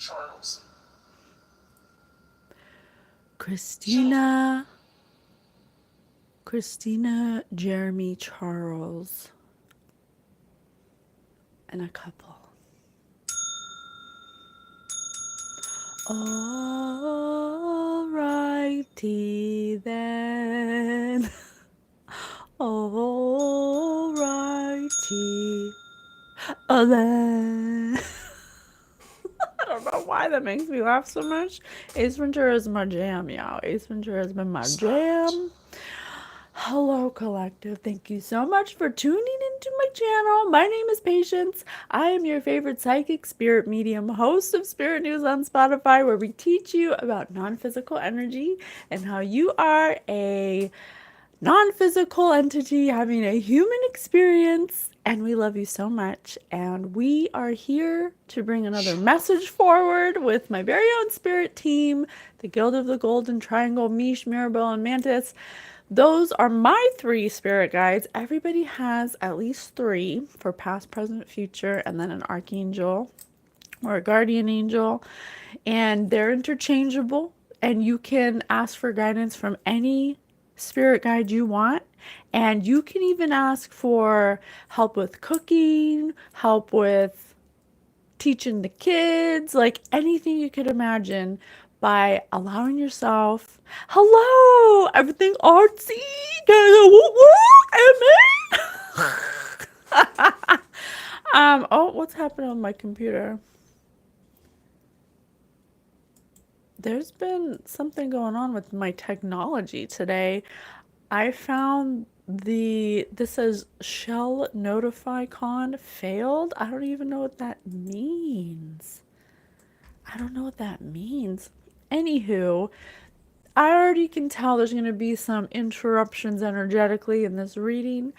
Charles. Christina, Jeremy, Charles, and a couple. Alrighty then. Alrighty then. I don't know why that makes me laugh so much. Ace Ventura is my jam, y'all. Ace Ventura has been my jam. Hello, Collective. Thank you so much for tuning into my channel. My name is Patience. I am your favorite psychic spirit medium, host of Spirit News on Spotify, where we teach you about non physical energy and how you are a non physical entity having a human experience. And we love you so much. And we are here to bring another message forward with my very own spirit team, the Guild of the Golden Triangle, Mish, Mirabelle, and Mantis. Those are my 3 spirit guides. Everybody has at least 3 for past, present, future, and then an archangel or a guardian angel. And they're interchangeable. And you can ask for guidance from any spirit guide you want. And you can even ask for help with cooking, help with teaching the kids, like anything you could imagine by allowing yourself. Hello, everything artsy. Oh, what's happening on my computer? There's been something going on with my technology today. I found this says shell notify con failed. I don't even know what that means. I don't know what that means. Anywho, I already can tell there's going to be some interruptions energetically in this reading.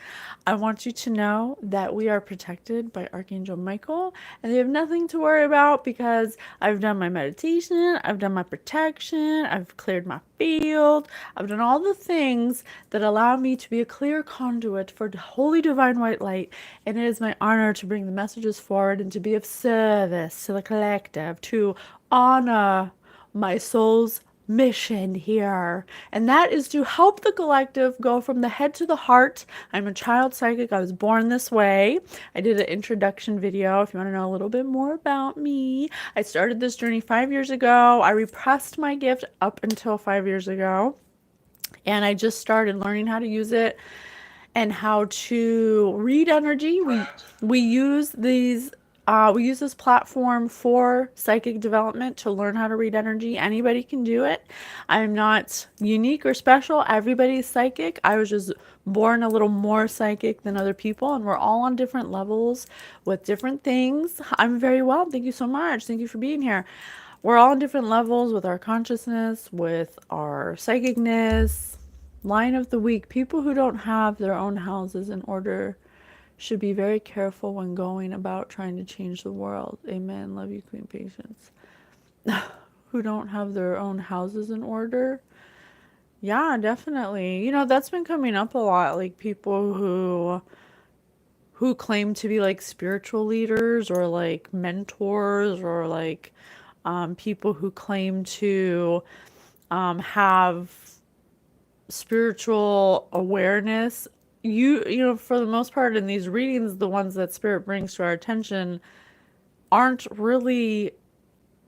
I want you to know that we are protected by Archangel Michael, and you have nothing to worry about because I've done my meditation, I've done my protection, I've cleared my field, I've done all the things that allow me to be a clear conduit for the holy divine white light, and it is my honor to bring the messages forward and to be of service to the collective, to honor my soul's mission here, and that is to help the collective go from the head to the heart. I'm a child psychic. I was born this way. I did an introduction video if you want to know a little bit more about me. I started this journey 5 years ago. I repressed my gift up until 5 years ago, and I just started learning how to use it and how to read energy. We use this platform for psychic development to learn how to read energy. Anybody can do it. I'm not unique or special. Everybody's psychic. I was just born a little more psychic than other people, and we're all on different levels with different things. I'm very well. Thank you so much. Thank you for being here. We're all on different levels with our consciousness, with our psychicness. Line of the week: people who don't have their own houses in order should be very careful when going about trying to change the world. Amen. Love you, Queen Patience. Who don't have their own houses in order. Yeah, definitely. That's been coming up a lot. Like people who claim to be like spiritual leaders or like mentors or like people who claim to have spiritual awareness. For the most part in these readings, the ones that spirit brings to our attention aren't really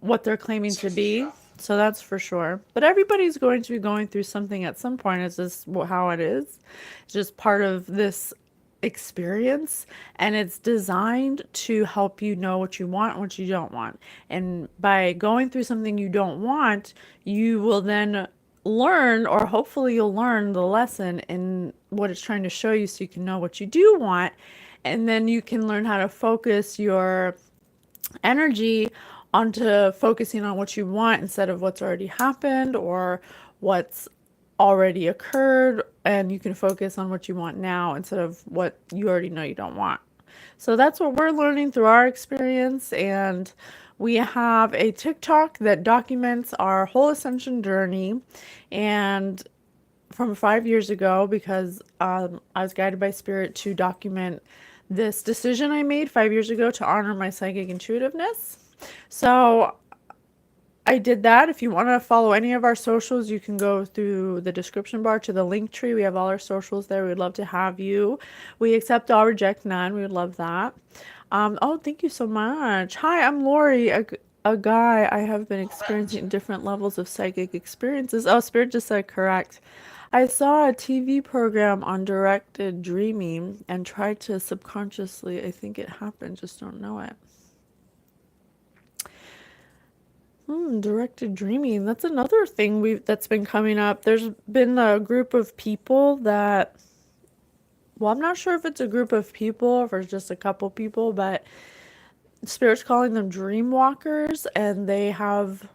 what they're claiming to be. So that's for sure. But everybody's going to be going through something at some point. It's just how it is. It's just part of this experience, and it's designed to help you know what you want and what you don't want. And by going through something you don't want, you will then learn, or hopefully you'll learn the lesson in what it's trying to show you, so you can know what you do want, and then you can learn how to focus your energy onto focusing on what you want instead of what's already happened or what's already occurred, and you can focus on what you want now instead of what you already know you don't want. So that's what we're learning through our experience, and we have a TikTok that documents our whole ascension journey, and from 5 years ago, because I was guided by spirit to document this decision I made 5 years ago to honor my psychic intuitiveness. So I did that. If you want to follow any of our socials, you can go through the description bar to the link tree. We have all our socials there. We'd love to have you. We accept all, reject none. We would love that. Oh, thank you so much. Hi, I'm Lori, a guy. I have been experiencing different levels of psychic experiences. Oh, Spirit just said correct. I saw a TV program on directed dreaming and tried to subconsciously, I think it happened, just don't know it. Directed dreaming. That's another thing that's been coming up. There's been a group of people that, well, I'm not sure if it's a group of people or if it's just a couple people, but Spirit's calling them dream walkers, and they have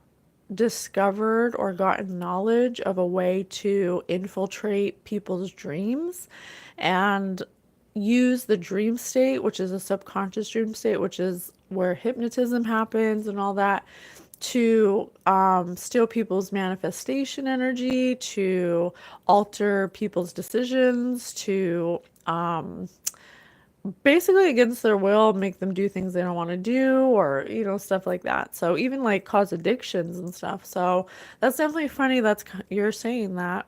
discovered or gotten knowledge of a way to infiltrate people's dreams and use the dream state, which is a subconscious dream state, which is where hypnotism happens and all that, to steal people's manifestation energy, to alter people's decisions, to basically against their will make them do things they don't want to do, or stuff like that. So even like cause addictions and stuff. So that's definitely funny you're saying that.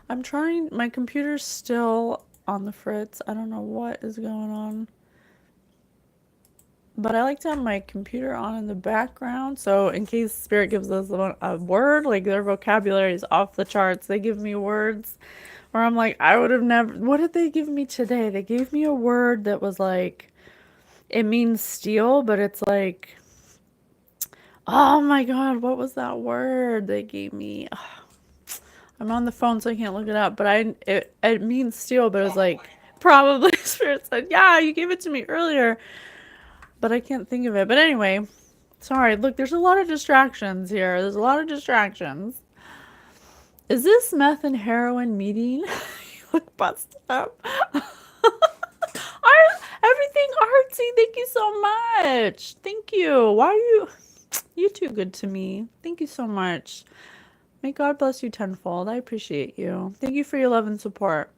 I'm trying, my computer's still on the fritz. I don't know what is going on, but I like to have my computer on in the background, so in case Spirit gives us a word, like their vocabulary is off the charts. They give me words where I'm like, I would have never, what did they give me today? They gave me a word that was like, it means steal, but it's like, oh my God, what was that word they gave me? I'm on the phone, so I can't look it up, but it means steal, but it was like, probably Spirit said, yeah, you gave it to me earlier, but I can't think of it. But anyway, sorry. Look, there's a lot of distractions here. There's a lot of distractions. Is this meth and heroin meeting? You look busted up. Everything artsy. Thank you so much. Thank you. Why are you too good to me? Thank you so much. May God bless you tenfold. I appreciate you. Thank you for your love and support.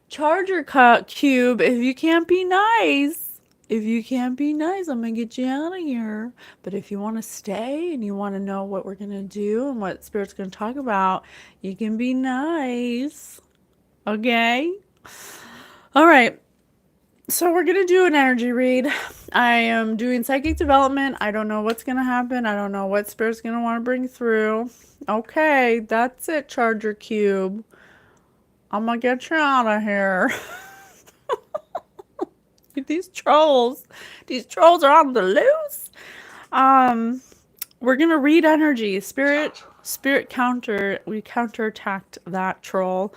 Charger cube, if you can't be nice. If you can't be nice, I'm going to get you out of here. But if you want to stay and you want to know what we're going to do and what Spirit's going to talk about, you can be nice. Okay? All right. So we're going to do an energy read. I am doing psychic development. I don't know what's going to happen. I don't know what Spirit's going to want to bring through. Okay, that's it, Charger Cube. I'm going to get you out of here. These trolls are on the loose. We're gonna read energy. Spirit we counterattacked that troll.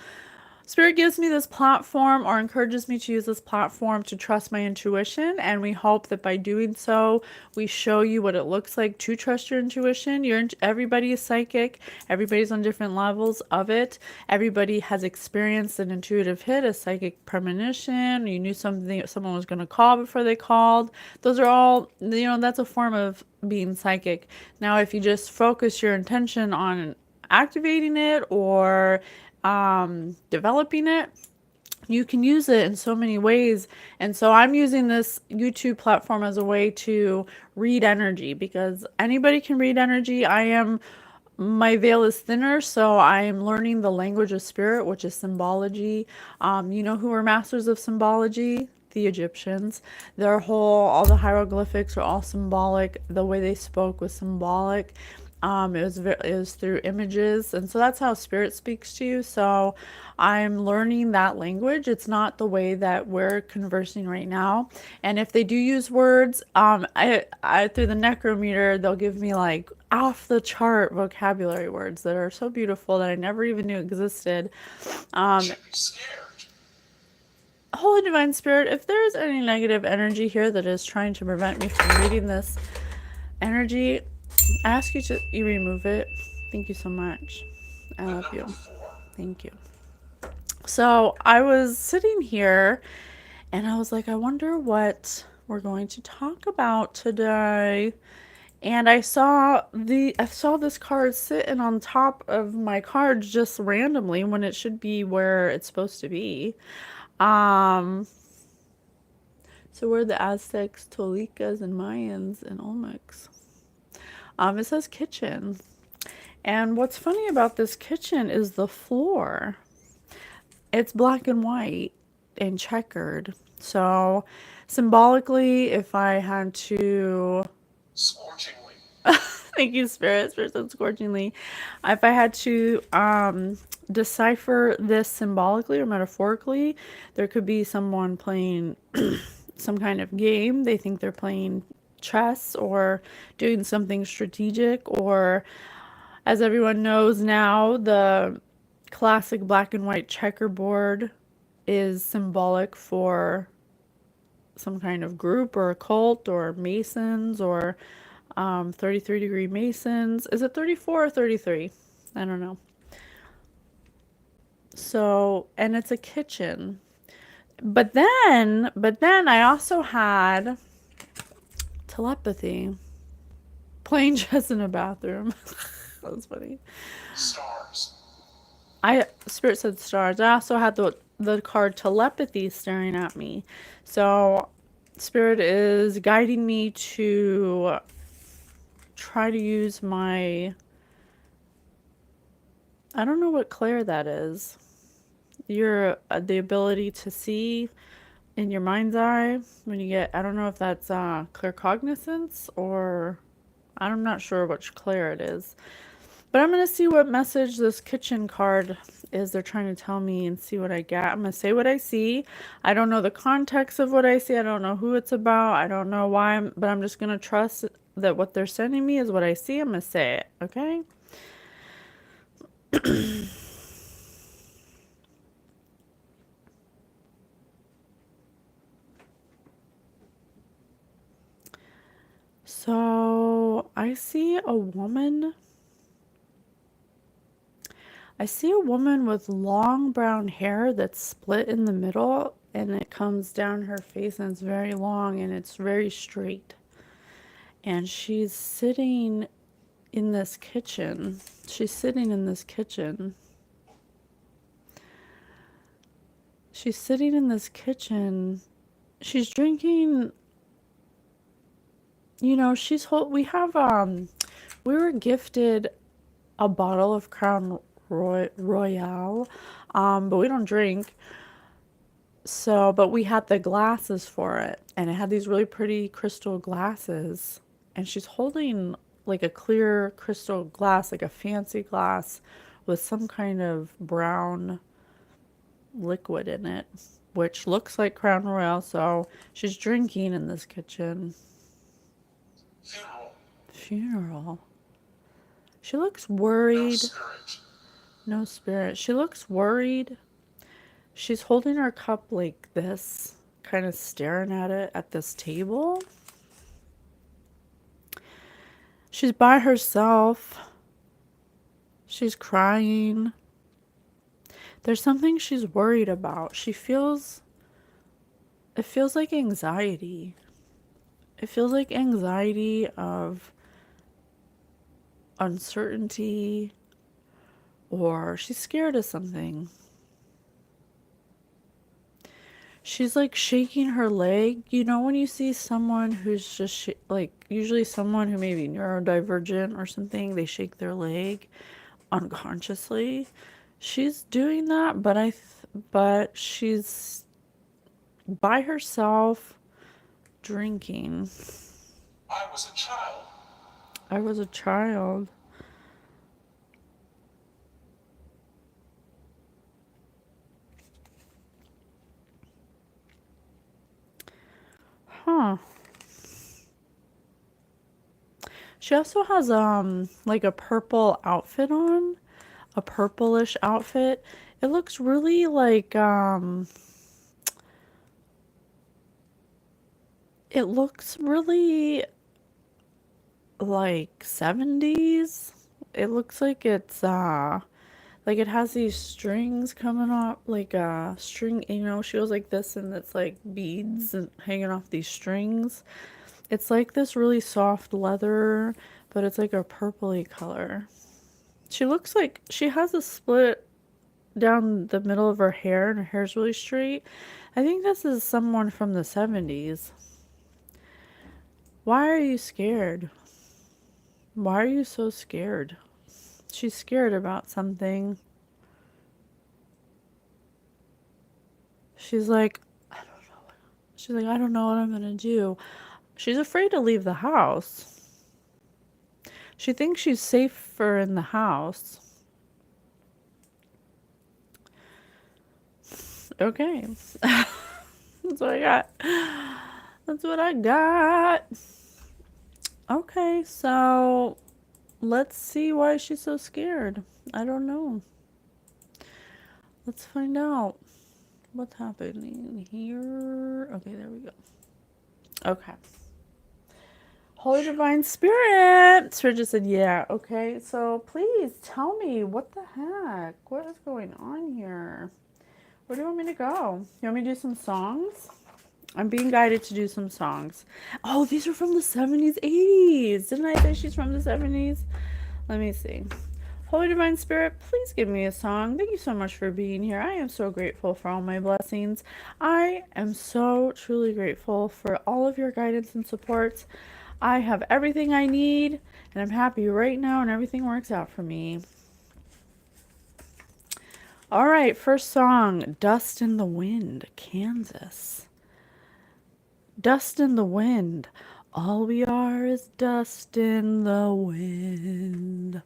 Spirit gives me this platform, or encourages me to use this platform, to trust my intuition, and we hope that by doing so, we show you what it looks like to trust your intuition. Everybody is psychic. Everybody's on different levels of it. Everybody has experienced an intuitive hit, a psychic premonition. You knew someone was going to call before they called. Those are all, that's a form of being psychic. Now, if you just focus your intention on activating it or developing it, you can use it in so many ways. And so I'm using this YouTube platform as a way to read energy, because anybody can read energy. My veil is thinner, so I am learning the language of spirit, which is symbology. You know who were masters of symbology? The Egyptians. All the hieroglyphics are all symbolic. The way they spoke was symbolic. It was through images, and so that's how spirit speaks to you. So I'm learning that language. It's not the way that we're conversing right now. And if they do use words, I through the necrometer, they'll give me like off the chart vocabulary words that are so beautiful that I never even knew existed. Holy Divine Spirit, if there's any negative energy here that is trying to prevent me from reading this energy, I ask you to remove it. Thank you so much. I love you. Thank you. So I was sitting here and I was like, I wonder what we're going to talk about today. And I saw this card sitting on top of my cards just randomly when it should be where it's supposed to be. So we're the Aztecs, Toltecas, and Mayans and Olmecs. It says kitchen. And what's funny about this kitchen is the floor. It's black and white and checkered. So symbolically, if I had to Scorchingly. thank you, Spirit. Spirit said scorchingly. If I had to decipher this symbolically or metaphorically, there could be someone playing some kind of game. They think they're playing chess or doing something strategic, or as everyone knows now, the classic black and white checkerboard is symbolic for some kind of group or a cult or masons or 33-degree masons. Is it 34 or 33? I don't know. So, and it's a kitchen. But then I also had telepathy. Playing chess in a bathroom. That was funny. Stars. Spirit said stars. I also had the card telepathy staring at me. So Spirit is guiding me to try to use my, I don't know what clair that is. Your the ability to see in your mind's eye when you get, I don't know if that's claircognizance, or I'm not sure which clair it is. But I'm going to see what message this kitchen card is they're trying to tell me and see what I get. I'm going to say what I see. I don't know the context of what I see. I don't know who it's about. I don't know why, but I'm just going to trust that what they're sending me is what I see. I'm going to say it, okay? So I see a woman. I see a woman with long brown hair that's split in the middle, and it comes down her face, and it's very long and it's very straight. And she's sitting in this kitchen. She's sitting in this kitchen. She's sitting in this kitchen. She's drinking, we were gifted a bottle of Crown Royale, but we don't drink. So, but we had the glasses for it, and it had these really pretty crystal glasses. And she's holding like a clear crystal glass, like a fancy glass with some kind of brown liquid in it, which looks like Crown Royal. So she's drinking in this kitchen. Funeral. Funeral. She looks No worried. spirit. No spirit. She looks worried. She's holding her cup like this, kind of staring at it at this table. She's by herself. She's crying. There's something she's worried about. It feels like anxiety. It feels like anxiety of uncertainty, or she's scared of something. She's like shaking her leg. You know, when you see someone who's just like, usually someone who may be neurodivergent or something, they shake their leg unconsciously. She's doing that, but she's by herself drinking. I was a child. I was a child. Huh. She also has like a purple outfit on, a purplish outfit. It looks really like it looks really like 70s. It looks like it's like it has these strings coming off, like a string, she goes like this, and it's like beads and hanging off these strings. It's like this really soft leather, but it's like a purpley color. She looks like she has a split down the middle of her hair, and her hair's really straight. I think this is someone from the 70s. Why are you scared? Why are you so scared? She's scared about something. She's like, I don't know. She's like, I don't know what I'm gonna do. She's afraid to leave the house. She thinks she's safer in the house. Okay. That's what I got. That's what I got. Okay, so let's see why she's so scared. I don't know. Let's find out what's happening here. Okay, there we go. Okay. Holy Divine Spirit. Spirit just said, yeah. Okay, so please tell me what the heck? What is going on here? Where do you want me to go? You want me to do some songs? I'm being guided to do some songs. Oh, these are from the 70s, 80s. Didn't I say she's from the 70s? Let me see. Holy Divine Spirit, please give me a song. Thank you so much for being here. I am so grateful for all my blessings. I am so truly grateful for all of your guidance and support. I have everything I need, and I'm happy right now, and everything works out for me. All right, first song, Dust in the Wind, Kansas. Dust in the wind. All we are is dust in the wind.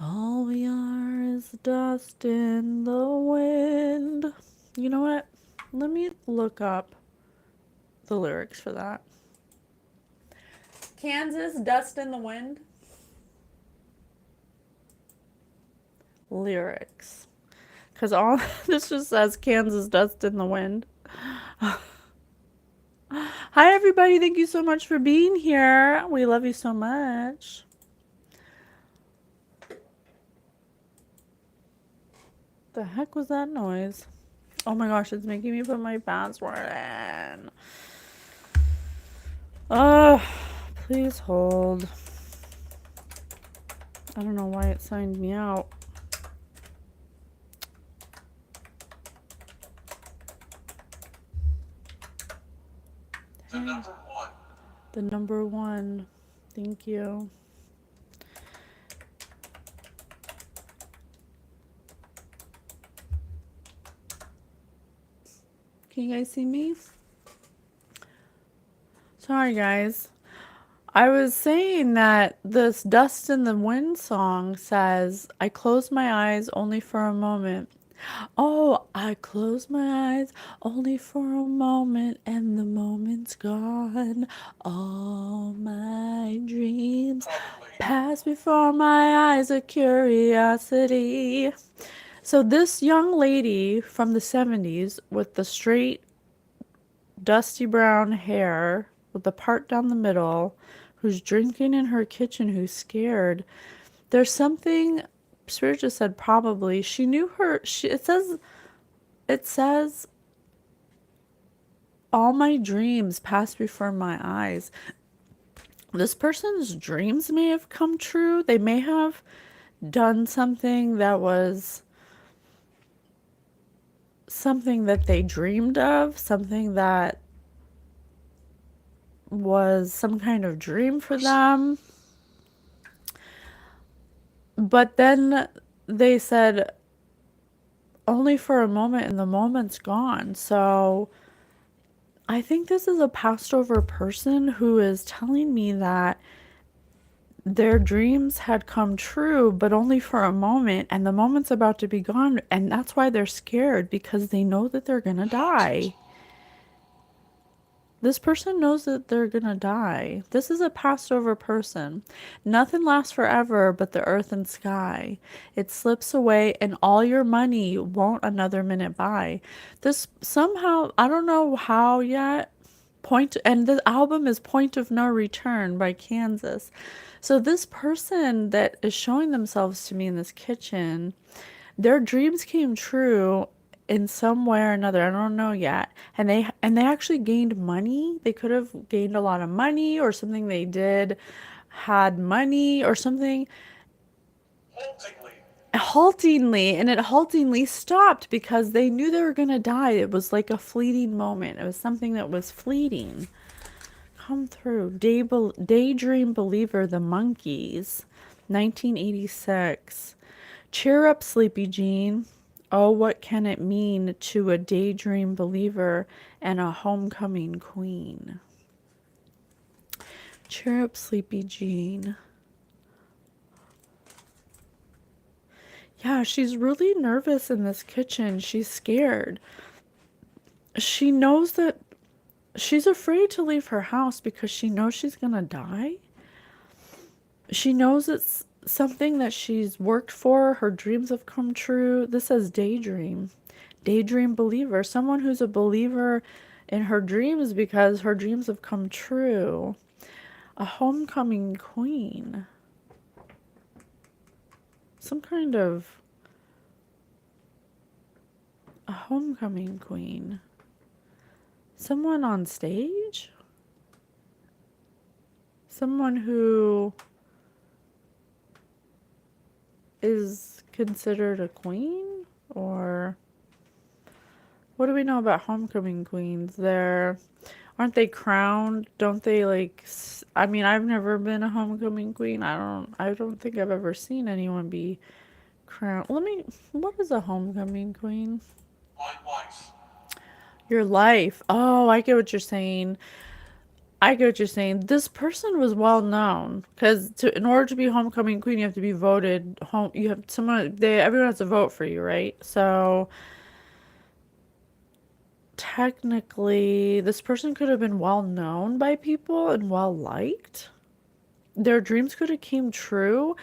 All we are is dust in the wind. You know what? Let me look up the lyrics for that. Kansas, Dust in the Wind. Lyrics. Because all this just says Kansas, Dust in the Wind. Hi, everybody. Thank you so much for being here. We love you so much. The heck was that noise? Oh my gosh, it's making me put my password in. Oh, please hold. I don't know why it signed me out. The number one. The number one. Thank you. Can you guys see me? Sorry, guys. I was saying that this Dust in the Wind song says, I close my eyes only for a moment. Oh, I close my eyes only for a moment and the moment's gone. All my dreams pass before my eyes of curiosity. So this young lady from the 70s with the straight dusty brown hair with the part down the middle, who's drinking in her kitchen, who's scared. There's something, Spirit just said probably, she knew her, it says, all my dreams pass before my eyes. This person's dreams may have come true. They may have done something that was something that they dreamed of, something that was some kind of dream for them. But then they said only for a moment and the moment's gone. So I think this is a passed over person who is telling me that their dreams had come true, but only for a moment, and the moment's about to be gone, and that's why they're scared, because they know that they're gonna die. This person knows that they're gonna die. This is a passed over person. Nothing lasts forever but the earth and sky. It slips away, and all your money won't another minute buy. This somehow, I don't know how yet, and the album is Point of No Return by Kansas. So this person that is showing themselves to me in this kitchen, their dreams came true in some way or another. I don't know yet. And they actually gained money. They could have gained a lot of money, or something they did had money or something. Haltingly, and it haltingly stopped because they knew they were going to die. It was like a fleeting moment. It was something that was fleeting. come through. Daydream Believer, The Monkees, 1986. Cheer up, Sleepy Jean. Oh, what can it mean to a daydream believer and a homecoming queen? Cheer up, Sleepy Jean. Yeah, she's really nervous in this kitchen. She's scared. She knows that she's afraid to leave her house because she knows she's gonna die. She knows it's something that she's worked for. Her dreams have come true. This says daydream. Daydream believer. Someone who's a believer in her dreams because her dreams have come true. A homecoming queen. Some kind of a homecoming queen. Someone on stage? Someone who is considered a queen? Or what do we know about homecoming queens? Aren't they crowned? Don't they I mean, I've never been a homecoming queen. I don't think I've ever seen anyone be crowned. What is a homecoming queen? My wife. Your life. Oh, I get what you're saying. This person was well known because in order to be homecoming queen, you have to be voted home. You have everyone has to vote for you, right? So technically, this person could have been well known by people and well liked. Their dreams could have came true,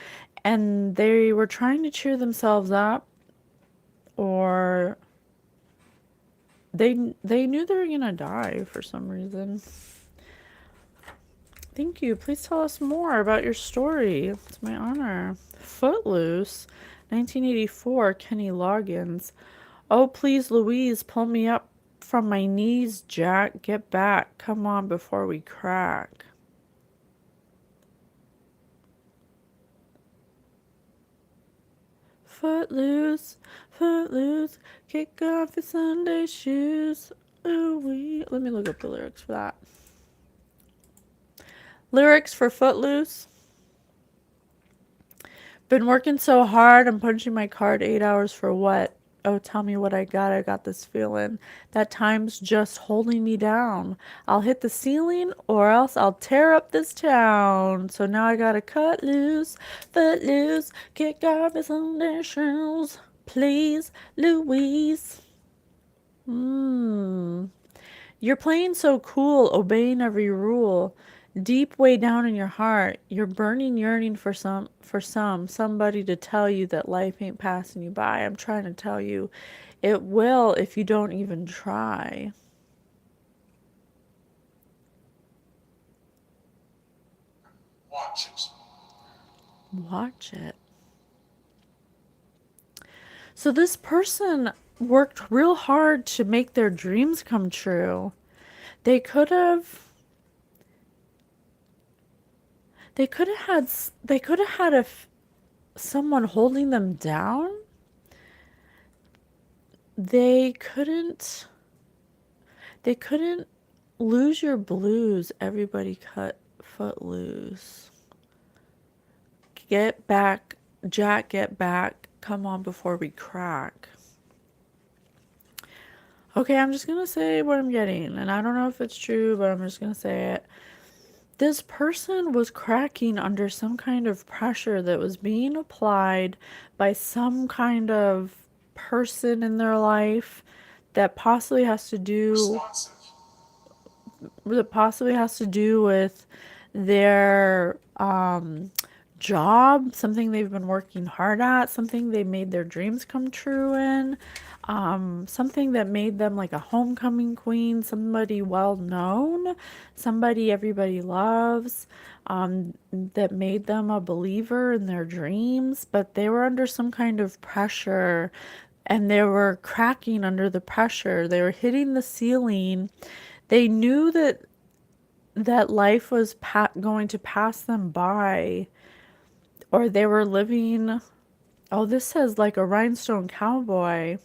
and they were trying to cheer themselves up, or they knew they were gonna die for some reason. Thank you. Please tell us more about your story. It's my honor. Footloose, 1984, Kenny Loggins. Oh, please, Louise, pull me up from my knees, Jack. Get back. Come on before we crack. Footloose, footloose, kick off your Sunday shoes. Ooh-wee. Let me look up the lyrics for that. Lyrics for Footloose. Been working so hard, I'm punching my card 8 hours for what? Oh, tell me what I got this feeling. That time's just holding me down. I'll hit the ceiling or else I'll tear up this town. So now I gotta cut loose, foot loose, kick off his Sunday shoes. Please, Louise. You're playing so cool, obeying every rule. Deep way down in your heart, you're burning yearning for somebody to tell you that life ain't passing you by. I'm trying to tell you, it will if you don't even try. Watch it. Watch it. So this person worked real hard to make their dreams come true. They could have had someone holding them down. They couldn't lose your blues. Everybody cut foot loose. Get back, Jack, get back. Come on before we crack. Okay, I'm just gonna say what I'm getting, and I don't know if it's true, but I'm just gonna say it. This person was cracking under some kind of pressure that was being applied by some kind of person in their life that possibly has to do Responsive. with their job, something they've been working hard at, something they made their dreams come true in, something that made them like a homecoming queen, somebody well known, somebody everybody loves, that made them a believer in their dreams, but they were under some kind of pressure and they were cracking under the pressure. They were hitting the ceiling. They knew that life was going to pass them by, or they were living. Oh, this says like a rhinestone cowboy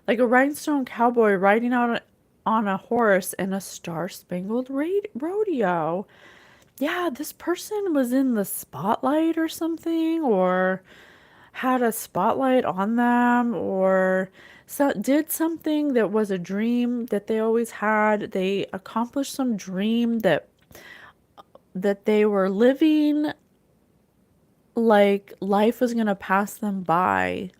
riding out on a horse in a star-spangled rodeo. Yeah, this person was in the spotlight or something, or had a spotlight on them, or did something that was a dream that they always had. They accomplished some dream that they were living like life was going to pass them by,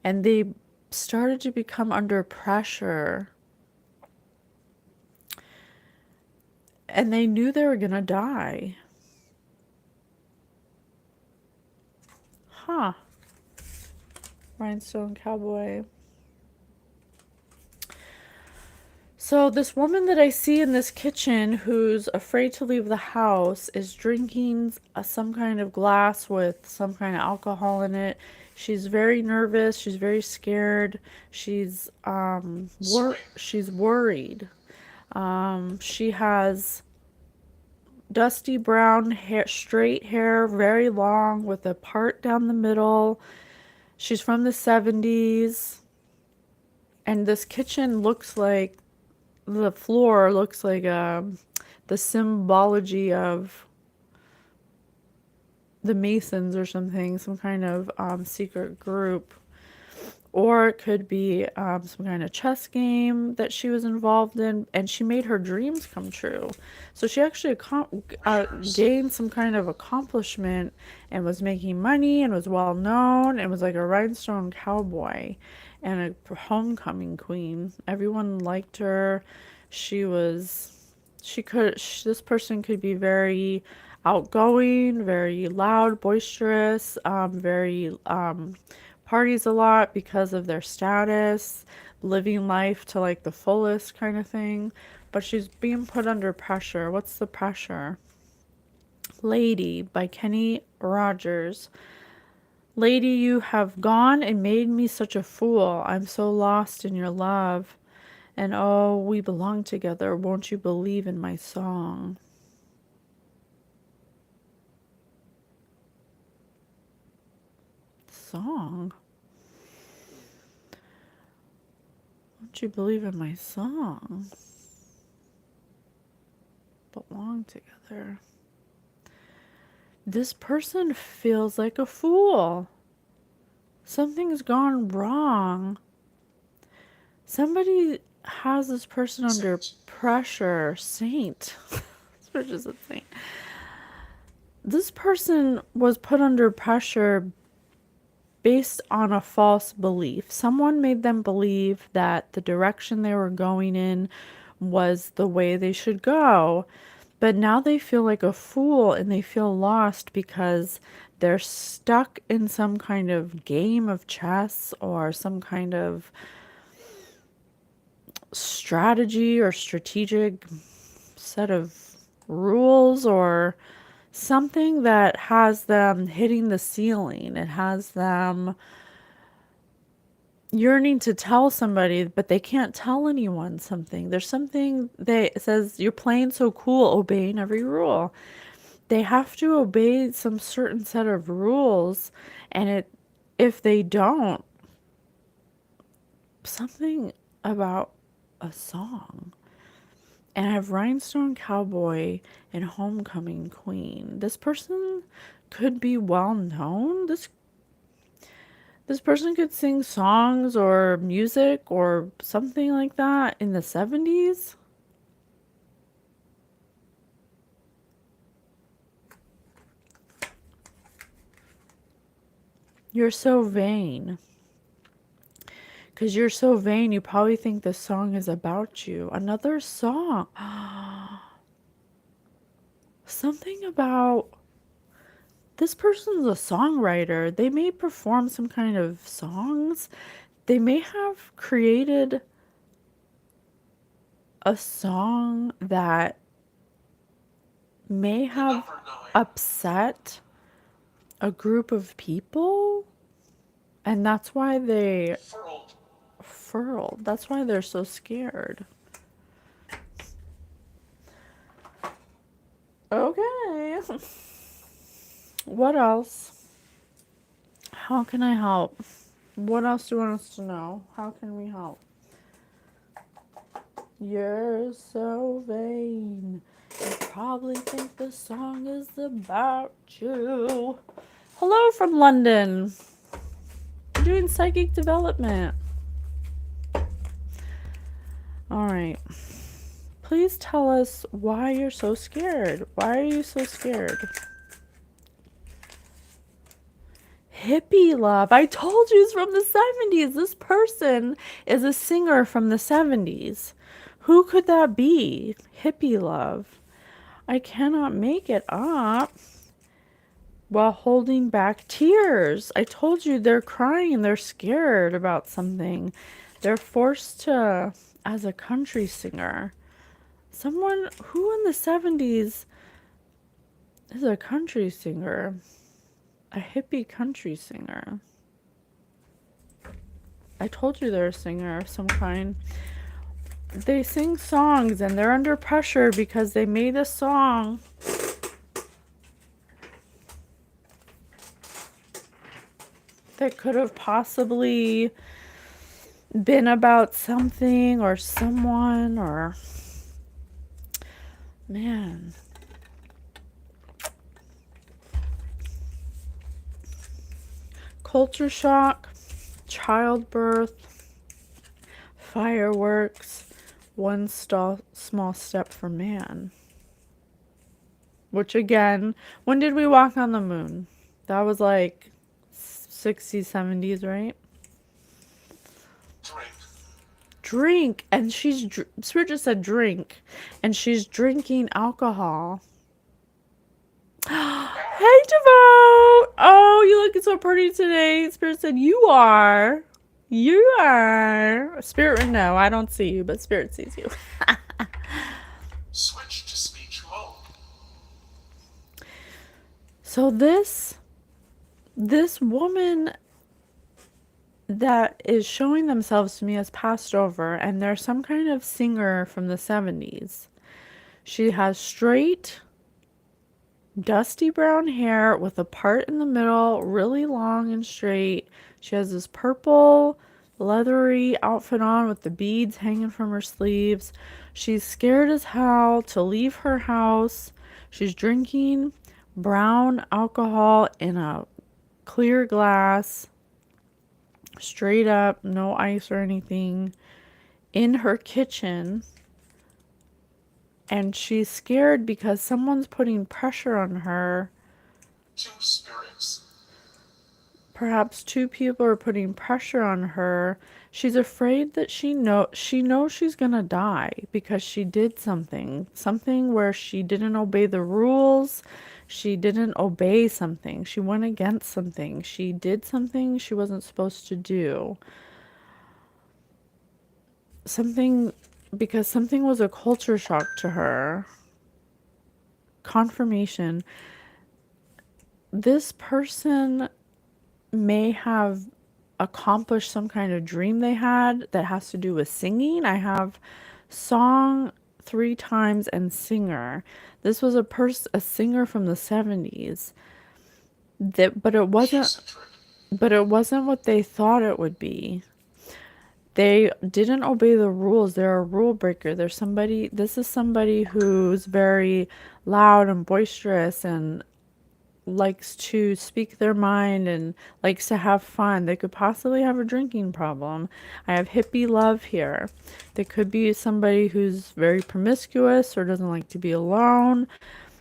and they started to become under pressure, and they knew they were going to die. Huh. Rhinestone Cowboy. So this woman that I see in this kitchen who's afraid to leave the house is drinking some kind of glass with some kind of alcohol in it. She's very nervous. She's very scared. She's she's worried. She has dusty brown hair, straight hair, very long with a part down the middle. She's from the 70s. And this kitchen looks like the floor looks like the symbology of the Masons or something, some kind of secret group. Or it could be some kind of chess game that she was involved in, and she made her dreams come true. So she actually gained some kind of accomplishment and was making money and was well known and was like a rhinestone cowboy and a homecoming queen. Everyone liked her. This person could be very outgoing, very loud, boisterous, very parties a lot because of their status, living life to like the fullest kind of thing. But she's being put under pressure. What's the pressure? Lady by Kenny Rogers. Lady, you have gone and made me such a fool. I'm so lost in your love. And oh, we belong together. Won't you believe in my song? Song? Won't you believe in my song? Belong together. This person feels like a fool. Something's gone wrong. Somebody has this person under pressure. Saint. This person's a saint. This person was put under pressure based on a false belief. Someone made them believe that the direction they were going in was the way they should go. But now they feel like a fool and they feel lost because they're stuck in some kind of game of chess or some kind of strategy or strategic set of rules or something that has them hitting the ceiling. It has them yearning to tell somebody, but they can't tell anyone something. There's something that says, you're playing so cool, obeying every rule. They have to obey some certain set of rules, and if they don't, something about a song. And I have Rhinestone Cowboy and Homecoming Queen. This person could be well known. This person could sing songs or music or something like that in the 70s. You're so vain. Because you're so vain, you probably think this song is about you. Another song. Something about this person's a songwriter. They may perform some kind of songs. They may have created a song that may have upset a group of people. And that's why they furled. That's why they're so scared. Okay. What else? How can I help? What else do you want us to know? How can we help? You're so vain. You probably think the song is about you. Hello from London. We're doing psychic development. All right. Please tell us why you're so scared. Why are you so scared? Hippie love. I told you it's from the 70s. This person is a singer from the 70s. Who could that be? Hippie love. I cannot make it up. While holding back tears. I told you they're crying. They're scared about something. They're forced to, as a country singer. Someone who in the 70s is a country singer. A hippie country singer. I told you they're a singer of some kind. They sing songs and they're under pressure because they made a song that could have possibly been about something or someone or... Man. Culture shock, childbirth, fireworks, one small step for man. Which again, when did we walk on the moon? That was like 60s, 70s, right? Drink. Drink. And Spirit just said drink. And she's drinking alcohol. Hey, Devote! Oh, you're looking so pretty today. Spirit said, you are. You are. Spirit, no, I don't see you, but Spirit sees you. Switch to speech mode. So this woman that is showing themselves to me as passed over, and they're some kind of singer from the 70s. She has straight, dusty brown hair with a part in the middle, really long and straight. She has this purple, leathery outfit on with the beads hanging from her sleeves. She's scared as hell to leave her house. She's drinking brown alcohol in a clear glass, straight up, no ice or anything, in her kitchen. And she's scared because someone's putting pressure on her. Two spirits. Perhaps two people are putting pressure on her. She's afraid that she knows she's gonna die because she did something where she didn't obey the rules. She didn't obey something. She went against something. She did something she wasn't supposed to do. Because something was a culture shock to her. Confirmation. This person may have accomplished some kind of dream they had that has to do with singing. I have song 3 times and singer. This was a singer from the 70s. But it wasn't what they thought it would be. They didn't obey the rules. They're a rule breaker. This is somebody who's very loud and boisterous and likes to speak their mind and likes to have fun. They could possibly have a drinking problem. I have hippie love here. They could be somebody who's very promiscuous or doesn't like to be alone,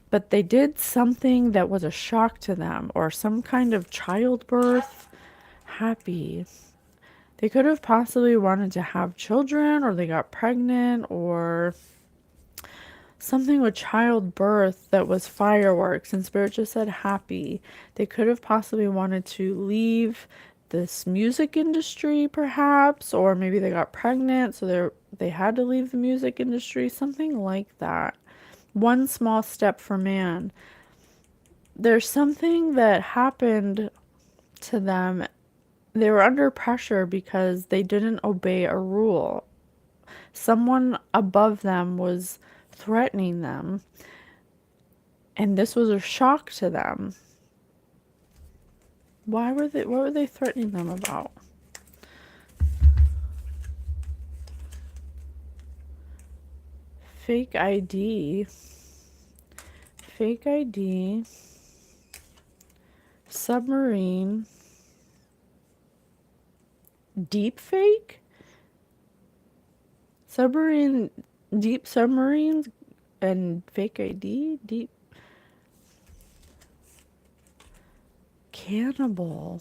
but they did something that was a shock to them, or some kind of childbirth. Happy. They could have possibly wanted to have children, or they got pregnant, or something with childbirth that was fireworks, and Spirit just said happy. They could have possibly wanted to leave this music industry, perhaps, or maybe they got pregnant, so they had to leave the music industry, something like that. One small step for man. There's something that happened to them. They were under pressure because they didn't obey a rule. Someone above them was threatening them, and this was a shock to them. What were they threatening them about? Fake ID. Fake ID. Submarine. Deep fake? Submarine. Deep submarines and fake ID? Deep. Cannibal.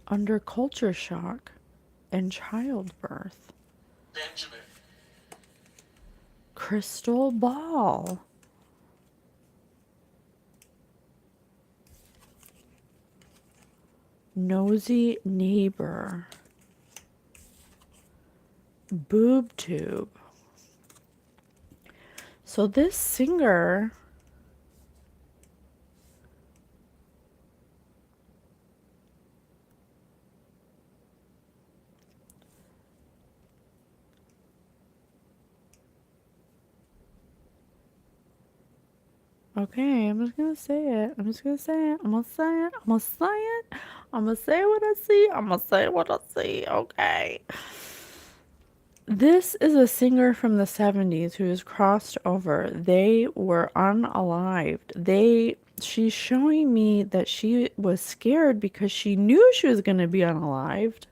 Under culture shock and childbirth. Benjamin, Crystal ball. Nosy neighbor. Boob tube. So this singer, okay, I'm just gonna say it. I'm just gonna say it. I'm gonna say it. I'm gonna say it. I'm gonna say what I see. I'm gonna say what I see. Okay. This is a singer from the 70s who has crossed over. They were unalived. She's showing me that she was scared because she knew she was going to be unalived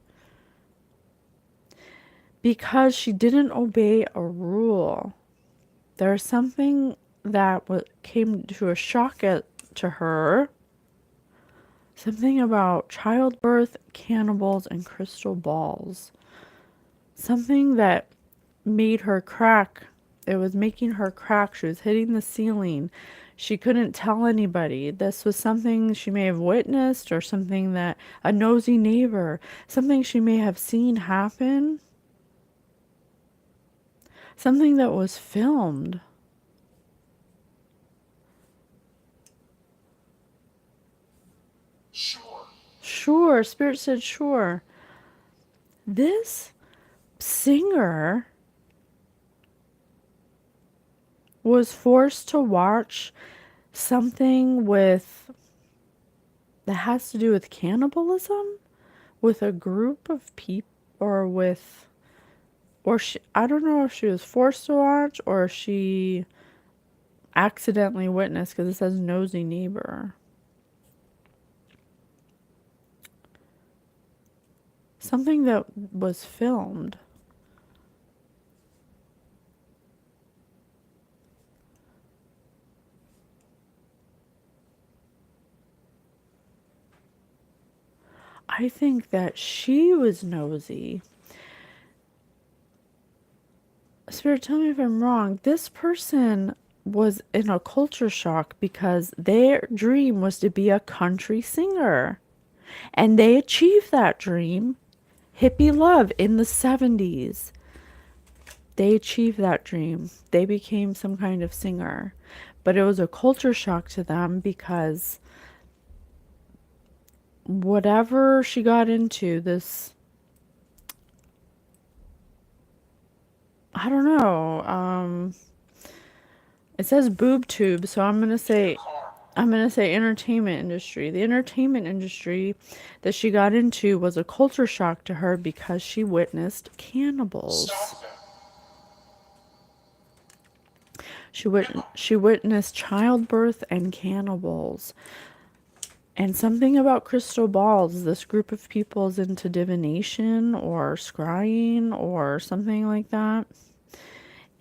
because she didn't obey a rule. There's something that came to a shock to her. Something about childbirth, cannibals, and crystal balls. Something that made her crack. It was making her crack. She was hitting the ceiling. She couldn't tell anybody. This was something she may have witnessed or something that a nosy neighbor, something she may have seen happen, something that was filmed. sure. Sure, Spirit said sure. This singer was forced to watch something that has to do with cannibalism, with a group of people, I don't know if she was forced to watch or she accidentally witnessed, because it says nosy neighbor. Something that was filmed. I think that she was nosy. Spirit, tell me if I'm wrong. This person was in a culture shock because their dream was to be a country singer. And they achieved that dream. Hippie love in the 70s. They achieved that dream. They became some kind of singer. But it was a culture shock to them because whatever she got into, this, I don't know. It says boob tube, so I'm gonna say entertainment industry. The entertainment industry that she got into was a culture shock to her because she witnessed cannibals. Stop them. She witnessed childbirth and cannibals. And something about crystal balls. This group of people is into divination or scrying or something like that.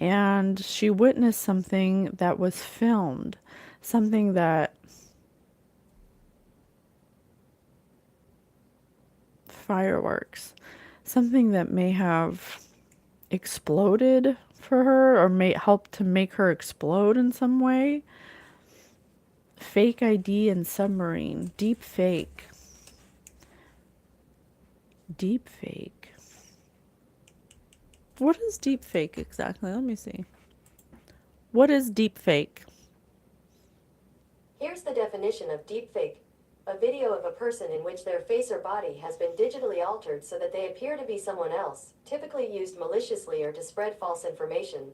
And she witnessed something that was filmed. Something that fireworks. Something that may have exploded for her or may help to make her explode in some way. Fake ID and submarine. Deep fake. Deep fake. What is deep fake exactly? Let me see. What is deep fake? Here's the definition of deepfake. A video of a person in which their face or body has been digitally altered so that they appear to be someone else, typically used maliciously or to spread false information.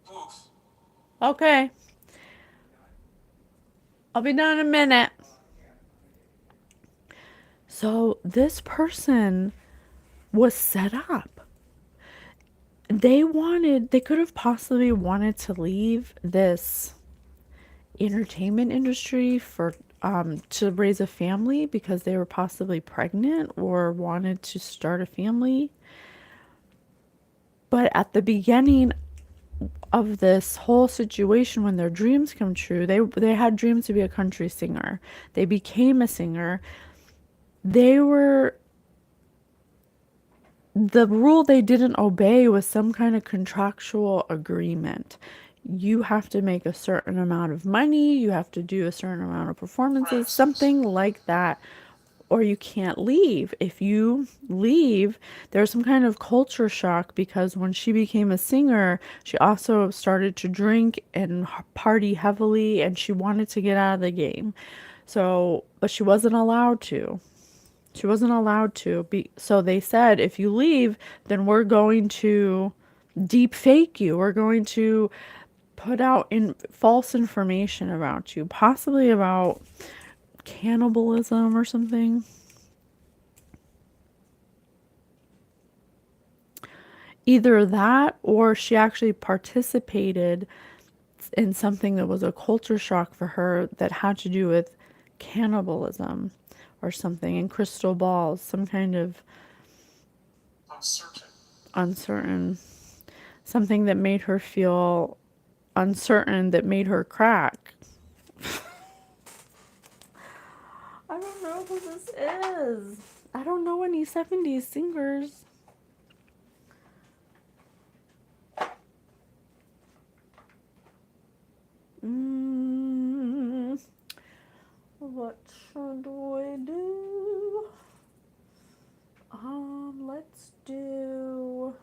Booth. Okay. I'll be done in a minute. So this person was set up. They could have possibly wanted to leave this entertainment industry for to raise a family because they were possibly pregnant or wanted to start a family. But at the beginning of this whole situation, when their dreams come true, they had dreams to be a country singer. They became a singer. They were The rule they didn't obey was some kind of contractual agreement. You have to make a certain amount of money, you have to do a certain amount of performances, Francis. something like that, or you can't leave. If you leave, there's some kind of culture shock because when she became a singer, she also started to drink and party heavily and she wanted to get out of the game. So, but she wasn't allowed to. She wasn't allowed to be. So they said, if you leave, then we're going to deep fake you. We're going to put out false information about you, possibly about cannibalism or something. Either that or she actually participated in something that was a culture shock for her that had to do with cannibalism or something, and crystal balls, some kind of uncertain, something that made her feel uncertain, that made her crack. I don't know who this is. I don't know any 70s singers. What should we do? Let's do...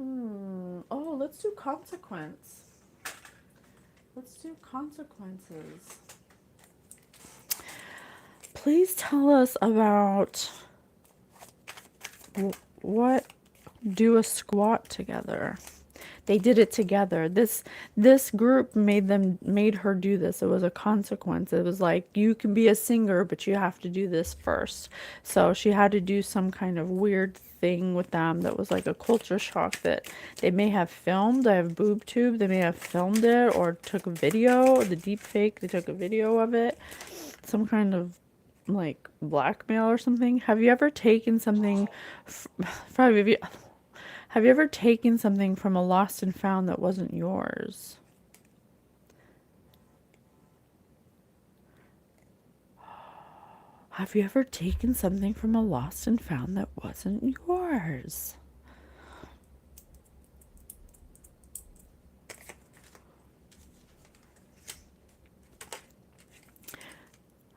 Oh, let's do consequence. Let's do consequences. Please tell us about what do a squat together. They did it together. This group made her do this. It was a consequence. It was like, you can be a singer, but you have to do this first. So she had to do some kind of weird thing with them that was like a culture shock that they may have filmed. I have boob tube. They may have filmed it or took a video. The deep fake, they took a video of it. Some kind of like blackmail or something. Have you ever taken something have you ever taken something from a lost and found that wasn't yours? Have you ever taken something from a lost and found that wasn't yours?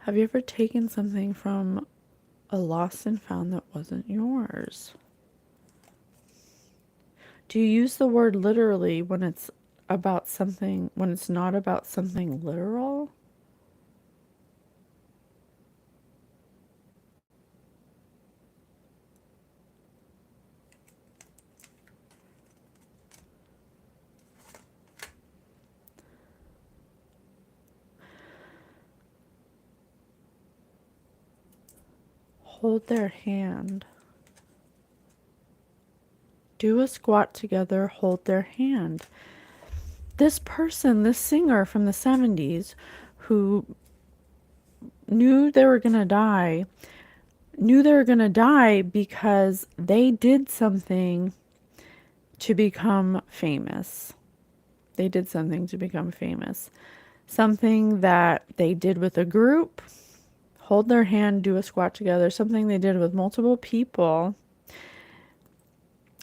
Have you ever taken something from a lost and found that wasn't yours? Do you use the word literally when it's about something, when it's not about something literal? Hold their hand. Do a squat together, hold their hand. This person, this singer from the 70s who knew they were going to die, because they did something to become famous. They did something to become famous. Something that they did with a group, hold their hand, do a squat together, something they did with multiple people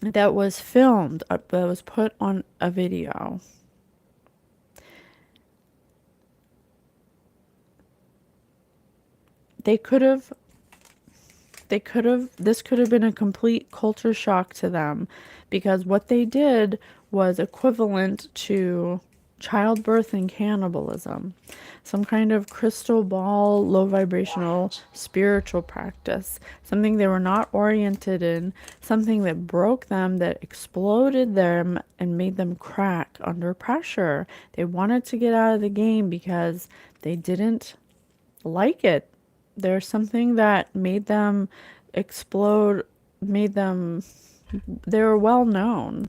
that was filmed, that was put on a video. This could have been a complete culture shock to them because what they did was equivalent to childbirth and cannibalism, some kind of crystal ball, low vibrational spiritual practice, something they were not oriented in, something that broke them, that exploded them and made them crack under pressure. They wanted to get out of the game because they didn't like it. There's something that made them explode, made them, they were well known.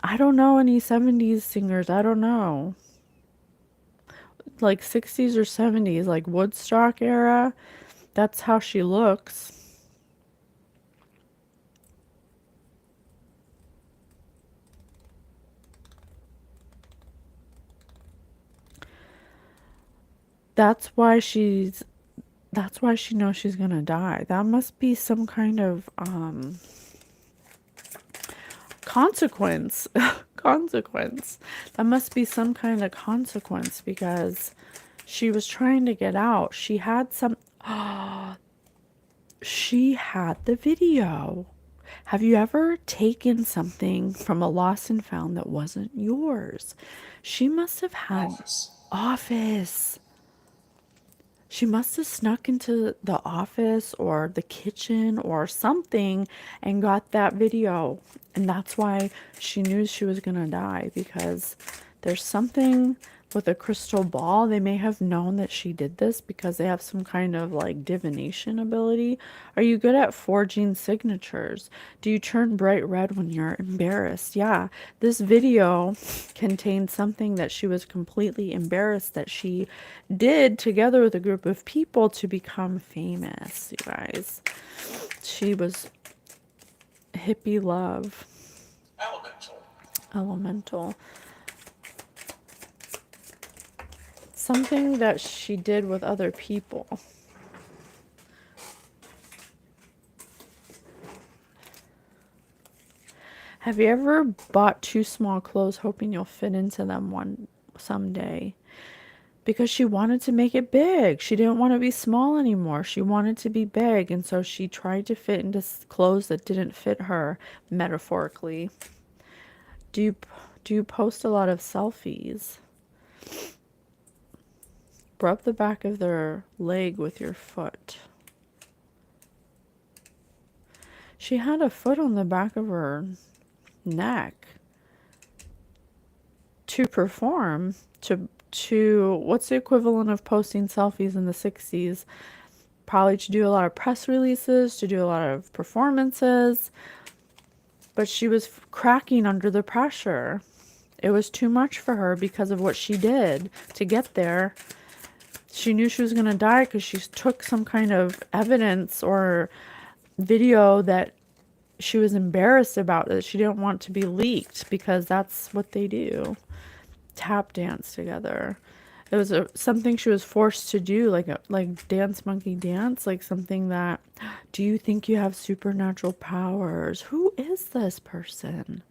I don't know any 70s singers. I don't know. Like 60s or 70s, like Woodstock era. That's how she looks. That's why she knows she's gonna die. That must be some kind of consequence. Consequence. That must be some kind of consequence because she was trying to get out. She had she had the video. Have you ever taken something from a lost and found that wasn't yours? She must have had office. She must have snuck into the office or the kitchen or something and got that video. And that's why she knew she was going to die, because there's something with a crystal ball. They may have known that she did this because they have some kind of like divination ability. Are you good at forging signatures? Do you turn bright red when you're embarrassed? Yeah, this video contained something that she was completely embarrassed that she did together with a group of people to become famous, you guys. She was hippie love. Elemental. Something that she did with other people. Have you ever bought too small clothes hoping you'll fit into them someday? Because she wanted to make it big. She didn't want to be small anymore. She wanted to be big, and so she tried to fit into clothes that didn't fit her, metaphorically. Do you post a lot of selfies? Rub the back of their leg with your foot. She had a foot on the back of her neck to perform, to what's the equivalent of posting selfies in the 60s? Probably to do a lot of press releases, to do a lot of performances. But she was cracking under the pressure. It was too much for her because of what she did to get there. She knew she was going to die because she took some kind of evidence or video that she was embarrassed about, that she didn't want to be leaked, because that's what they do. Tap dance together. It was something she was forced to do, like dance monkey dance, like something that, do you think you have supernatural powers? Who is this person?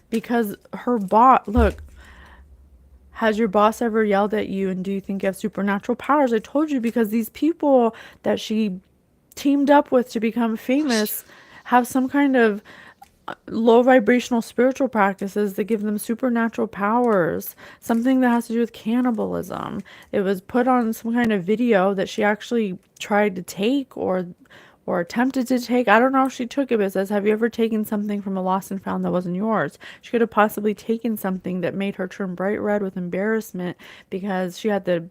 Because her look, has your boss ever yelled at you and do you think you have supernatural powers? I told you, because these people that she teamed up with to become famous have some kind of low vibrational spiritual practices that give them supernatural powers. Something that has to do with cannibalism. It was put on some kind of video that she actually tried to take or attempted to take. I don't know if she took it, but it says, have you ever taken something from a lost and found that wasn't yours? She could have possibly taken something that made her turn bright red with embarrassment because she had the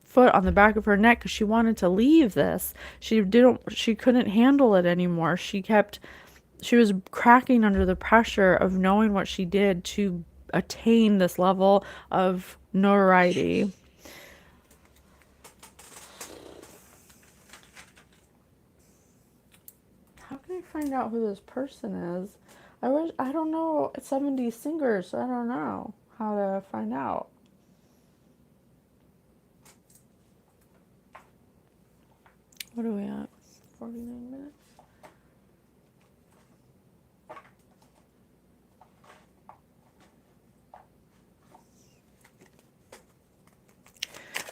foot on the back of her neck because she wanted to leave this. She couldn't handle it anymore. She was cracking under the pressure of knowing what she did to attain this level of notoriety. How can I find out who this person is? I don't know 70s singers, so I don't know how to find out. What are we at? 49 minutes?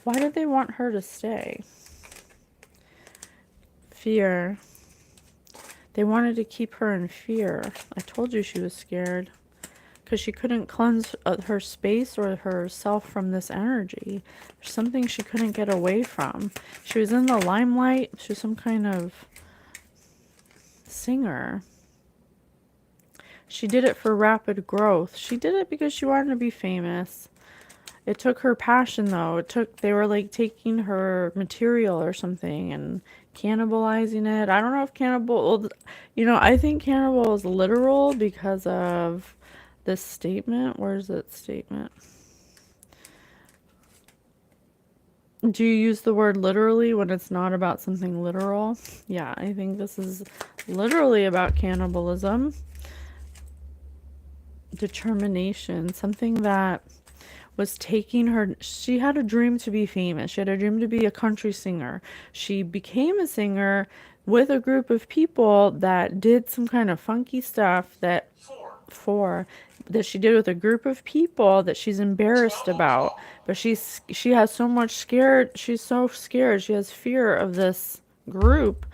Why did they want her to stay? Fear. They wanted to keep her in fear. I told you she was scared. because she couldn't cleanse her space or herself from this energy. There's something she couldn't get away from. She was in the limelight. She was some kind of singer. She did it for rapid growth. She did it because she wanted to be famous. It took her passion, though. They were like taking her material or something and cannibalizing it. I don't know if cannibal, I think cannibal is literal because of this statement. Where's that statement? Do you use the word literally when it's not about something literal? Yeah, I think this is literally about cannibalism. Determination, something that was taking her. She had a dream to be famous. She had a dream to be a country singer. She became a singer with a group of people that did some kind of funky stuff that she did with a group of people that she's embarrassed about. But she has so much scared. She's so scared. She has fear of this group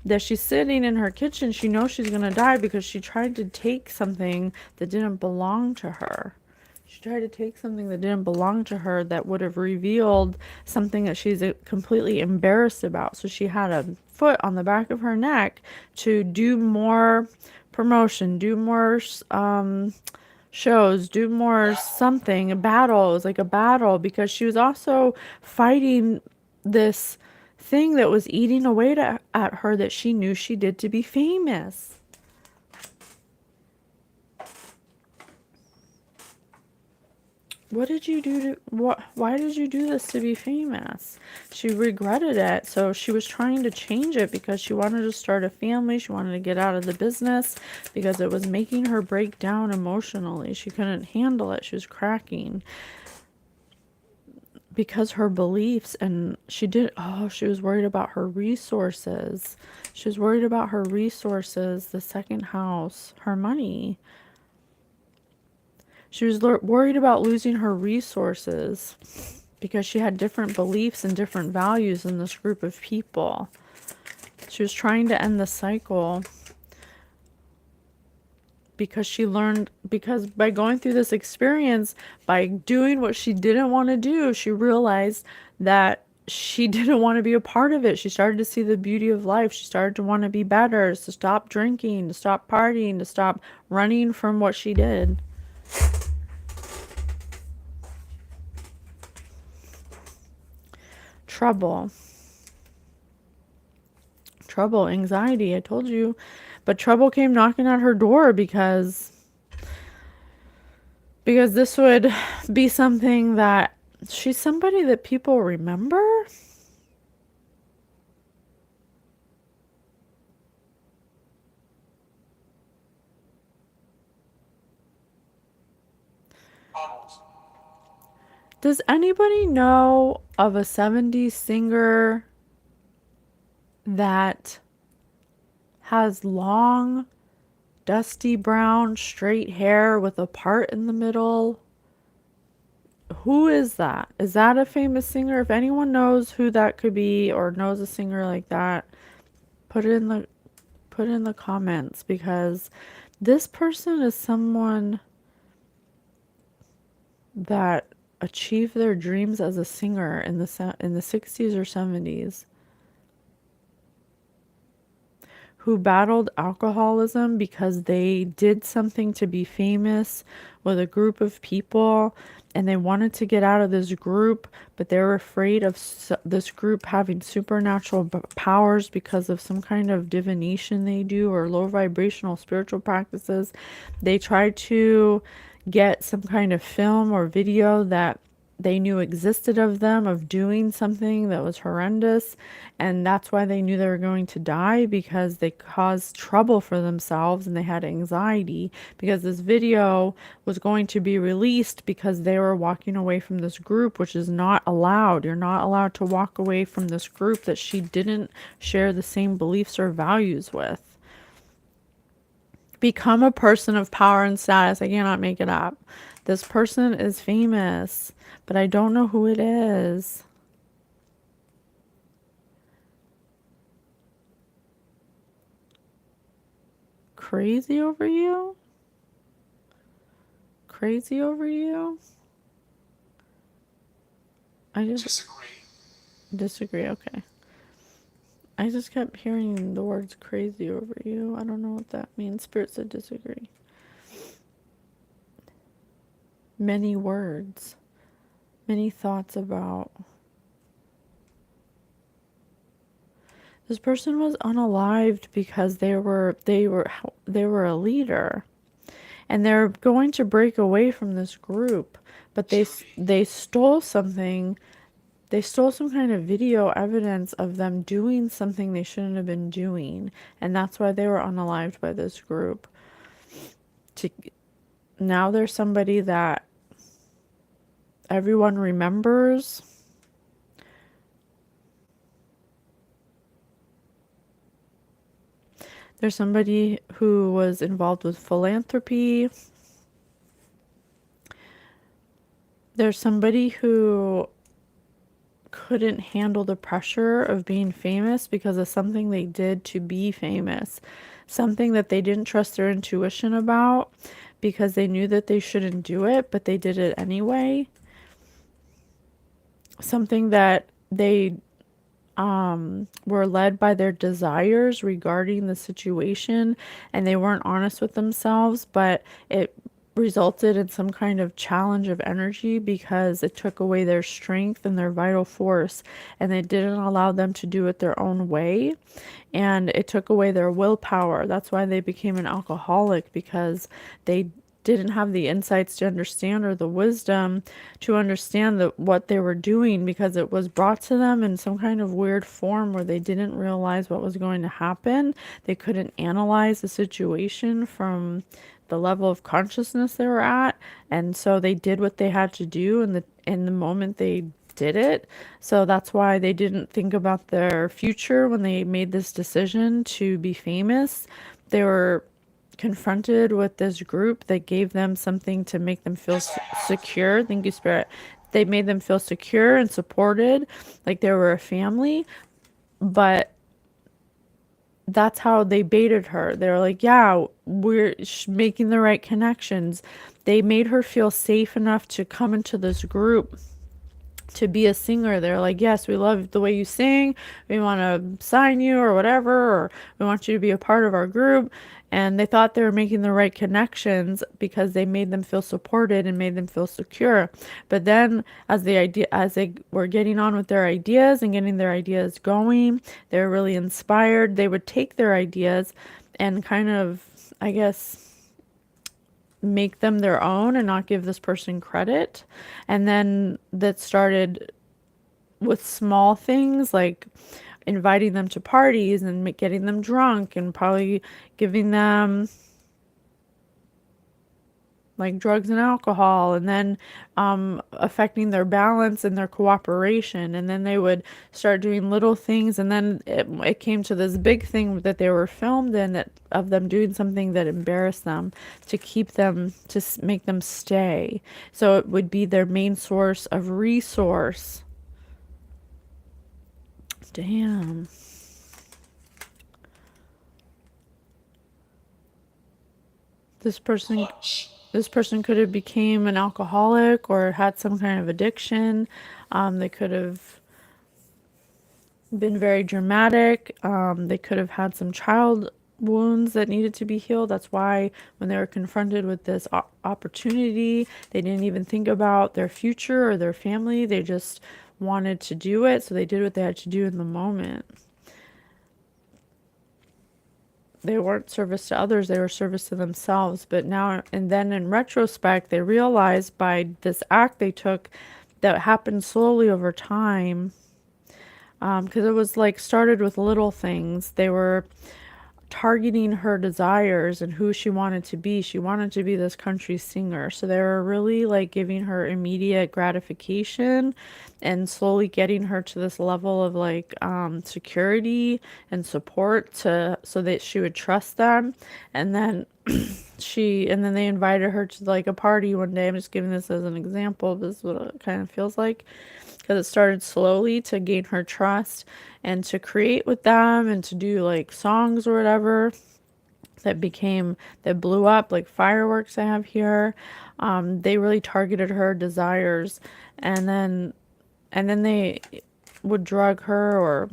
that she's sitting in her kitchen. She knows she's going to die because she tried to take something that didn't belong to her. She tried to take something that didn't belong to her that would have revealed something that she's completely embarrassed about. So she had a foot on the back of her neck to do more promotion, do more shows, do more something, a battle. It was like a battle because she was also fighting this thing that was eating away at her that she knew she did to be famous. What did you do why did you do this to be famous? She regretted it, so she was trying to change it because she wanted to start a family. She wanted to get out of the business because it was making her break down emotionally. She couldn't handle it. She was cracking because her beliefs, and she was worried about her resources. She was worried about her resources, the second house, her money. She was worried about losing her resources because she had different beliefs and different values in this group of people. She was trying to end the cycle because by going through this experience, by doing what she didn't want to do, she realized that she didn't want to be a part of it. She started to see the beauty of life. She started to want to be better, to stop drinking, to stop partying, to stop running from what she did. Trouble, anxiety, I told you. But trouble came knocking at her door because this would be something that she's somebody that people remember. Does anybody know of a 70s singer that has long, dusty brown, straight hair with a part in the middle? Who is that? Is that a famous singer? If anyone knows who that could be or knows a singer like that, put it in the comments, because this person is someone that achieved their dreams as a singer in the 60s or 70s, who battled alcoholism because they did something to be famous with a group of people, and they wanted to get out of this group, but they were afraid of this group having supernatural powers because of some kind of divination they do, or low vibrational spiritual practices. They tried to get some kind of film or video that they knew existed of them, of doing something that was horrendous, and that's why they knew they were going to die, because they caused trouble for themselves and they had anxiety because this video was going to be released, because they were walking away from this group, which is not allowed. You're not allowed to walk away from this group that she didn't share the same beliefs or values with. Become a person of power and status. I cannot make it up. This person is famous, but I don't know who it is. Crazy over you? crazy over you? I just Disagree. disagree. Okay. I just kept hearing the words crazy over you. I don't know what that means. Spirit said disagree. Many words, many thoughts about. This person was unalived because they were a leader, and they're going to break away from this group, but they stole something. They stole some kind of video evidence of them doing something they shouldn't have been doing, and that's why they were unalived by this group. To now there's somebody that everyone remembers. There's somebody who was involved with philanthropy. There's somebody who couldn't handle the pressure of being famous because of something they did to be famous. Something that they didn't trust their intuition about because they knew that they shouldn't do it, but they did it anyway. Something that they were led by their desires regarding the situation, and they weren't honest with themselves, but it resulted in some kind of challenge of energy because it took away their strength and their vital force, and it didn't allow them to do it their own way, and it took away their willpower. That's why they became an alcoholic, because they didn't have the insights to understand, or the wisdom to understand that what they were doing, because it was brought to them in some kind of weird form where they didn't realize what was going to happen. They couldn't analyze the situation from the level of consciousness they were at, and so they did what they had to do in the moment they did it. So that's why they didn't think about their future when they made this decision to be famous. They were confronted with this group that gave them something to make them feel secure. Thank you, Spirit. They made them feel secure and supported, like they were a family. But that's how they baited her. They were like, yeah, we're making the right connections. They made her feel safe enough to come into this group to be a singer. They're like, yes, we love the way you sing. We want to sign you or whatever, or we want you to be a part of our group. And they thought they were making the right connections because they made them feel supported and made them feel secure. But then as they were getting on with their ideas and getting their ideas going, they were really inspired. They would take their ideas and kind of, I guess, make them their own and not give this person credit. And then that started with small things like inviting them to parties and getting them drunk, and probably giving them like drugs and alcohol, and then affecting their balance and their cooperation. And then they would start doing little things, and then it came to this big thing that they were filmed in, that of them doing something that embarrassed them, to keep them, to make them stay. So it would be their main source of resource. Damn. This person Clutch. this person could have became an alcoholic or had some kind of addiction. They could have been very dramatic. They could have had some child wounds that needed to be healed. That's why when they were confronted with this opportunity, they didn't even think about their future or their family. They just wanted to do it. So they did what they had to do in the moment. They weren't service to others, they were service to themselves. But now and then in retrospect, they realized by this act they took, that happened slowly over time, because it was like started with little things. They were targeting her desires and who she wanted to be. She wanted to be this country singer. So they were really like giving her immediate gratification and slowly getting her to this level of like security and support, so that she would trust them. And then they invited her to like a party one day. I'm just giving this as an example. This is what it kind of feels like, because it started slowly to gain her trust and to create with them and to do like songs or whatever that blew up like fireworks I have here. They really targeted her desires, and then they would drug her,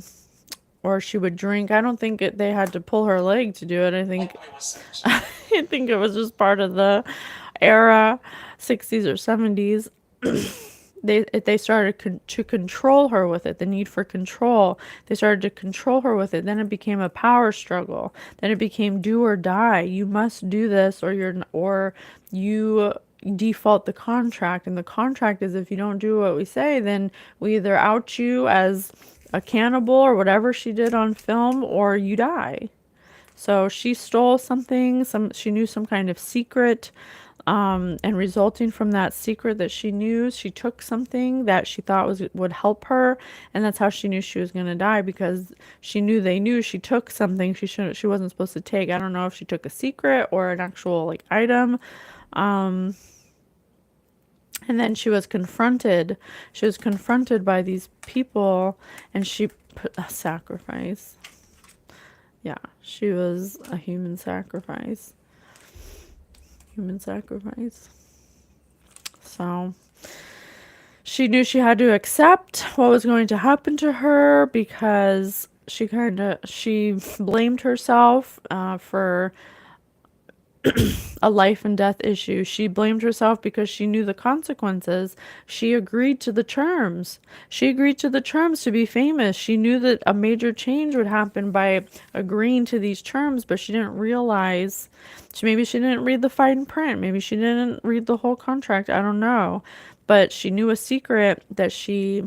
or she would drink. I don't think they had to pull her leg to do it. I think Blackmail ascension. I think it was just part of the era, 60s or 70s. They started to control her with it, the need for control. They started to control her with it. Then it became a power struggle. Then it became do or die. You must do this, or you default the contract. And the contract is, if you don't do what we say, then we either out you as a cannibal or whatever she did on film, or you die. So she stole something, she knew some kind of secret, and resulting from that secret that she knew, she took something that she thought would help her, and that's how she knew she was going to die, because she knew she took something she wasn't supposed to take. I don't know if she took a secret or an actual like item. And then she was confronted by these people, and she put a sacrifice. Yeah, she was a human sacrifice. So she knew she had to accept what was going to happen to her, because she blamed herself for a life and death issue. She blamed herself because she knew the consequences. She agreed to the terms. To be famous. She knew that a major change would happen by agreeing to these terms, but she didn't realize. Maybe she didn't read the fine print. Maybe she didn't read the whole contract. I don't know. But she knew a secret that she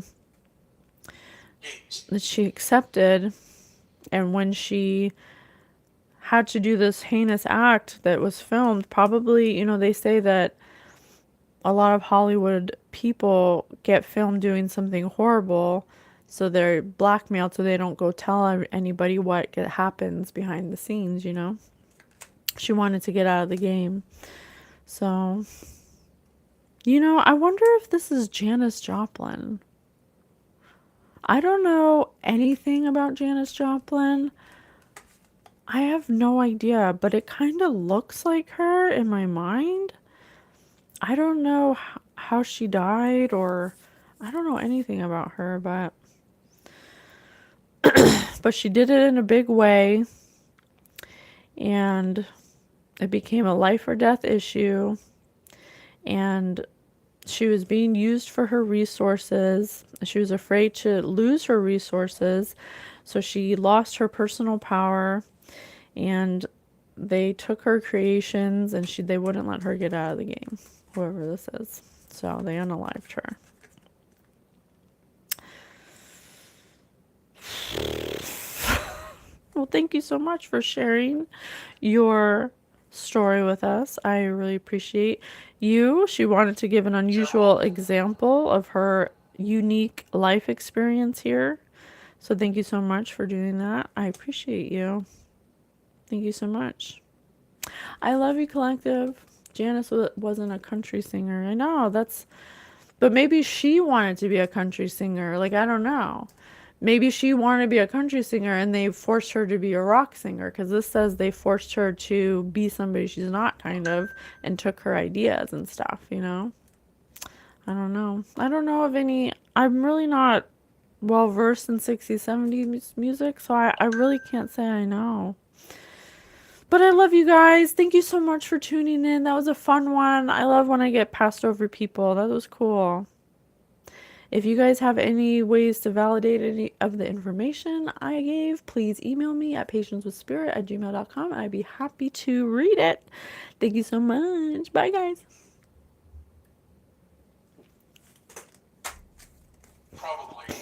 accepted, and when she had to do this heinous act that was filmed, probably, they say that a lot of Hollywood people get filmed doing something horrible, so they're blackmailed so they don't go tell anybody what happens behind the scenes. She wanted to get out of the game. So, I wonder if this is Janis Joplin. I don't know anything about Janis Joplin. I have no idea, but it kind of looks like her in my mind. I don't know how she died, or I don't know anything about her, but she did it in a big way, and it became a life or death issue, and she was being used for her resources. She was afraid to lose her resources, so she lost her personal power. And they took her creations, and they wouldn't let her get out of the game, whoever this is. So they unalived her. Well, thank you so much for sharing your story with us. I really appreciate you. She wanted to give an unusual example of her unique life experience here. So thank you so much for doing that. I appreciate you. Thank you so much. I love you, Collective. Janis wasn't a country singer. I know, but maybe she wanted to be a country singer. Like, I don't know. Maybe she wanted to be a country singer and they forced her to be a rock singer, because this says they forced her to be somebody she's not, kind of, and took her ideas and stuff, I don't know. I don't know of any. I'm really not well versed in 60s, 70s music, so I really can't say I know. But I love you guys. Thank you so much for tuning in. That was a fun one. I love when I get passed over people. That was cool. If you guys have any ways to validate any of the information I gave, please email me at patiencewithspirit@gmail.com, and I'd be happy to read it. Thank you so much. Bye, guys. Probably.